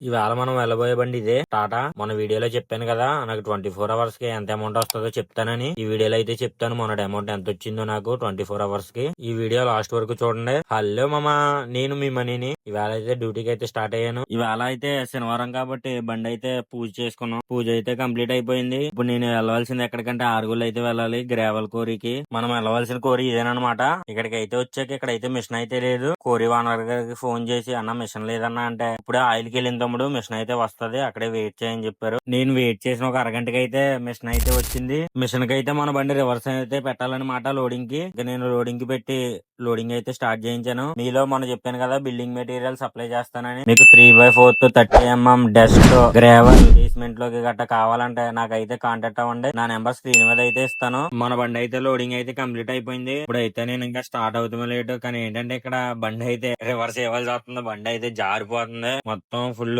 ఇవాళ మనం వెళ్ళబోయే బండి ఇదే టాటా. మన వీడియోలో చెప్పాను కదా నాకు 24 అవర్స్ కి ఎంత అమౌంట్ వస్తుందో చెప్తానని. ఈ వీడియోలో అయితే చెప్తాను మొన్నటి అమౌంట్ ఎంత వచ్చిందో నాకు 24 అవర్స్ కి. ఈ వీడియో లాస్ట్ వరకు చూడండి. హలో మామా, నేను మీ మనీని. ఇవాళ అయితే డ్యూటీకి అయితే స్టార్ట్ అయ్యాను. ఇవాళ అయితే శనివారం కాబట్టి బండి అయితే పూజ చేసుకున్నాం. పూజ అయితే కంప్లీట్ అయిపోయింది. ఇప్పుడు నేను వెళ్ళవలసింది ఎక్కడికంటే ఆరుగుళ్ళు అయితే వెళ్ళాలి, గ్రావెల్ కోరికి. మనం వెళ్ళవలసిన కోరి ఇదేనమాట. ఇక్కడికి అయితే వచ్చాక ఇక్కడైతే మిషన్ అయితే లేదు. కోరి ఓనర్ గారికి ఫోన్ చేసి అన్న మిషన్ లేదన్నా అంటే ఇప్పుడే ఆయిల్కి వెళ్ళిన తమ్ముడు మిషన్ అయితే వస్తది, అక్కడే వెయిట్ చేయని చెప్పారు. నేను వెయిట్ చేసిన ఒక అరగంటకి అయితే మిషన్ అయితే వచ్చింది. మిషన్ కి అయితే మన బండి రివర్స్ అయితే పెట్టాలన్నమాట లోడింగ్ కి. ఇక నేను లోడింగ్ కి పెట్టి లోడింగ్ అయితే స్టార్ట్ చేయించాను. మీలో మనం చెప్పాను కదా బిల్డింగ్ మెటీరియల్ సప్లై చేస్తానని. మీకు 3/4 30mm డస్ట్ గ్రావెల్ బేస్మెంట్ లోకి గట్ట కావాలంటే నాకైతే కాంటాక్ట్ అవ్వండి. నా నెంబర్ స్క్రీన్ మీద అయితే ఇస్తాను. మన బండి అయితే లోడింగ్ అయితే కంప్లీట్ అయిపోయింది. ఇప్పుడు అయితే నేను ఇంకా స్టార్ట్ అవుతున్నా లేటు. కానీ ఏంటంటే ఇక్కడ బండి అయితే రివర్స్ ఇవ్వాల్సి వస్తుంది. బండి అయితే జారిపోతుంది. మొత్తం ఫుల్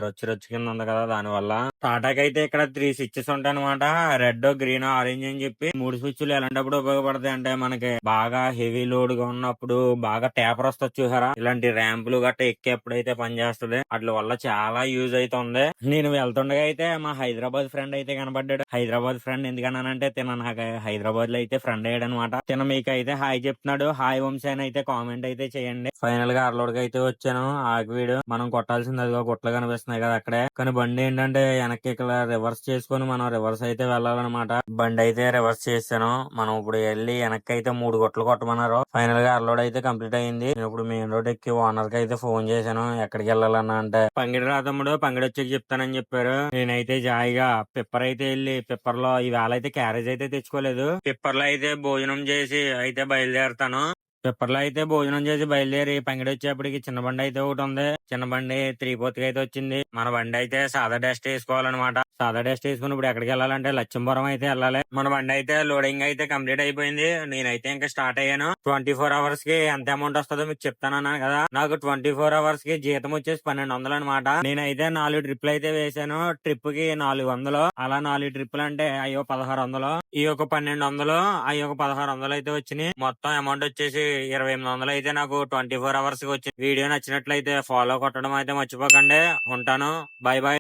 రొచ్చు కింద ఉంది కదా, దాని వల్ల. టాటాకి అయితే ఇక్కడ 3 స్విచ్చెస్ ఉంటాయి అనమాట. రెడ్, గ్రీన్, ఆరెంజ్ అని చెప్పి 3 స్విచ్లు ఎలాంటప్పుడు ఉపయోగపడతాయి అంటే మనకి బాగా హెవీ లోడ్ గా ఉన్నప్పుడు బాగా టేపర్ వస్తుంది చూసారా, ఇలాంటి ర్యాంపులు గట్ట ఎక్కేప్పుడైతే పనిచేస్తుంది. వాటి వల్ల చాలా యూజ్ అవుతుంది. నేను వెళ్తుండగా అయితే మా హైదరాబాద్ ఫ్రెండ్ అయితే కనబడ్డాడు. హైదరాబాద్ ఫ్రెండ్ ఎందుకన్నానంటే తిన నాకు హైదరాబాద్ లో అయితే ఫ్రెండ్ అయ్యాడు అనమాట. తిన మీకు అయితే హాయ్ చెప్తున్నాడు. హాయ్ వంశీ అని అయితే కామెంట్ అయితే చేయండి. ఫైనల్ గా అర్లోడ్కి అయితే వచ్చాను. ఆగివీడు మనం కొట్టాల్సింది అదిగో గుట్లు కనిపిస్తున్నాయి కదా అక్కడే. కానీ బండి ఏంటంటే వెనక్కి ఇక్కడ రివర్స్ చేసుకుని మనం రివర్స్ అయితే వెళ్ళాలన్నమాట. బండి అయితే రివర్స్ చేశాను. మనం ఇప్పుడు వెళ్ళి వెనక్కి అయితే 3 గుట్లు కొట్టమన్నారు. ఫైనల్ గా అర్లోడ్ అయితే కంప్లీట్ అయింది. నేను ఇప్పుడు మెయిన్ రోడ్ ఎక్కి ఓనర్ కి అయితే ఫోన్ చేశాను ఎక్కడికి వెళ్ళాలన్నా అంటే పంగిడి రా తమ్ముడు, పంగిడి వచ్చి చెప్తానని చెప్పారు. నేనైతే జాయిగా పిప్పర్ అయితే వెళ్ళి పిప్పర్ లో ఈవేళ అయితే క్యారేజ్ అయితే తెచ్చుకోలేదు. పిప్పర్ లో అయితే భోజనం చేసి అయితే బయలుదేరుతాను. పిప్పర్లో అయితే భోజనం చేసి బయలుదేరి పంగిడి వచ్చేప్పటికి చిన్న బండి అయితే ఒకటి ఉంది. చిన్న బండి 3/4 అయితే వచ్చింది. మన బండి అయితే సాదా డస్ట్ వేసుకోవాలన్నమాట. సాదా డస్ట్ వేసుకుని ఇప్పుడు ఎక్కడికి వెళ్ళాలంటే లక్ష్మీపురం అయితే వెళ్ళాలి. మన బండి అయితే లోడింగ్ అయితే కంప్లీట్ అయిపోయింది. నేనైతే ఇంకా స్టార్ట్ అయ్యాను. 24 అవర్స్ కి ఎంత అమౌంట్ వస్తుందో మీకు చెప్తానన్నాను కదా. నాకు 24 అవర్స్ కి జీతం వచ్చేసి 1200 అనమాట. నేనైతే 4 ట్రిప్లు అయితే వేసాను. ట్రిప్ కి 400. అలా 4 ట్రిప్లు అంటే అయ్యో 1600. ఈ ఒక 1200, అయ్యి ఒక 1600 అయితే వచ్చినాయి. మొత్తం అమౌంట్ వచ్చేసి 2800 అయితే నాకు 24 అవర్స్ కి వచ్చింది. వీడియో నచ్చినట్లయితే ఫాలో కొట్టడం అయితే మర్చిపోకండి. ఉంటాను. By by.